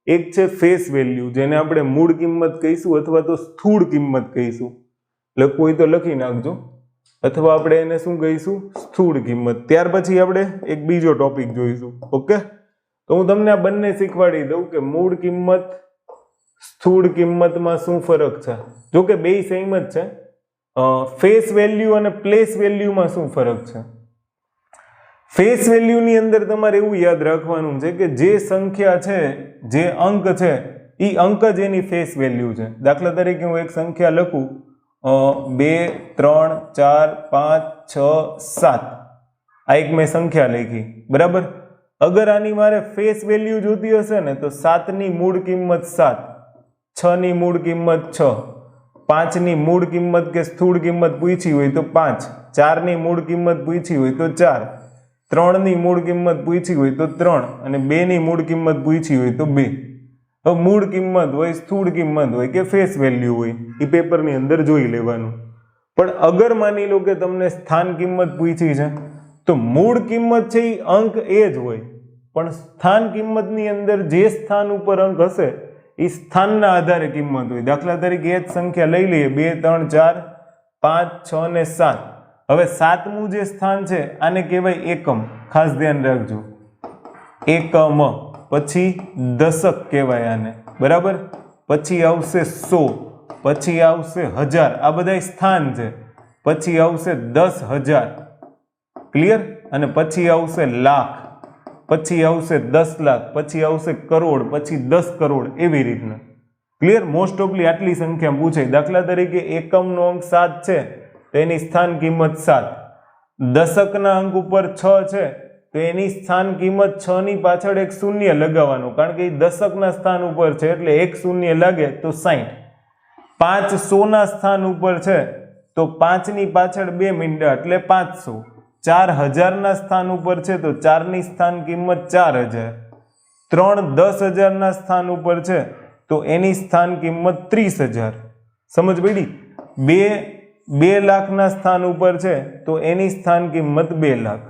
એક છે face value, જેને આપણે મૂળ કિંમત કહીશું અથવા તો સ્થૂળ કિંમત કહીશું. લખવું હોય તો લખી નાખજો, અથવા આપણે એને શું કહીશું? સ્થૂળ કિંમત. ત્યાર પછી આપણે એક બીજો ટોપિક જોઈશું. ઓકે, તો હું તમને આ બંને શીખવાડી દઉં કે મૂળ કિંમત, સ્થૂળ કિંમતમાં શું ફરક છે. જો કે બે સેમ જ છે. ફેસ વેલ્યુ અને પ્લેસ વેલ્યુમાં શું ફરક છે? ફેસ વેલ્યુની અંદર તમારે એવું યાદ રાખવાનું છે કે જે સંખ્યા છે, જે અંક છે, એ અંક જ એની ફેસ વેલ્યુ છે. દાખલા તરીકે હું એક સંખ્યા લખું 2 3 4 5 6 7, આ એક મેં સંખ્યા લખી, બરાબર. અગર આની મારે ફેસ વેલ્યુ જોતી હશે ને તો 7 ની મૂળ કિંમત 7, 6 ની મૂળ કિંમત 6, 5 ની મૂળ કિંમત કે સ્થૂળ કિંમત પૂછી હોય તો 5, 4 ની મૂળ કિંમત પૂછી હોય તો 4, 3 ની મૂળ કિંમત પૂછી હોય તો 3 અને 2 ની મૂળ કિંમત પૂછી હોય તો 2. હવે મૂળ કિંમત હોય, સ્થૂળ કિંમત હોય કે ફેસ વેલ્યુ હોય, એ પેપરની અંદર જોઈ લેવાનું. પણ અગર માની લો કે તમને સ્થાન કિંમત પૂછી છે તો મૂળ કિંમત છે એ અંક એ જ હોય, પણ સ્થાન કિંમતની અંદર જે સ્થાન ઉપર અંક હશે એ સ્થાનના આધારે કિંમત હોય. દાખલા તરીકે એ જ સંખ્યા લઈ લઈએ 2 3 4 5 6 ને 7. હવે 7મું જે સ્થાન છે આને કહેવાય એકમ, ખાસ ધ્યાન રાખજો, એકમ. પછી દશક કહેવાય આને, બરાબર. પછી આવશે 100, પછી આવશે 1000, આ બધા સ્થાન છે. પછી આવશે 10,000, ક્લિયર. અને પછી આવશે લાખ, પછી આવશે 10 લાખ, પછી આવશે કરોડ, પછી 10 કરોડ, એવી રીતના. ક્લિયર. મોસ્ટ ઓફલી આટલી સંખ્યા પૂછે. દાખલા તરીકે એકમનો અંક 7 છે તો એની સ્થાન કિંમત 7. દશકના અંક ઉપર 6 છે તો એની સ્થાન કિંમત 6 ની પાછળ એક શૂન્ય લગાવવાનું, કારણ કે એ દશકના સ્થાન ઉપર છે એટલે એક શૂન્ય લાગે તો 60. 5 100ના સ્થાન ઉપર છે તો 5 ની પાછળ 2 મીંડા એટલે 500. 4000ના સ્થાન ઉપર છે તો 4 ની સ્થાન કિંમત 4000. 3 10,000ના સ્થાન ઉપર છે તો એની સ્થાન કિંમત 30,000. સમજ પડી? 2 લાખના સ્થાન ઉપર છે તો એની સ્થાન કિંમત 2 લાખ.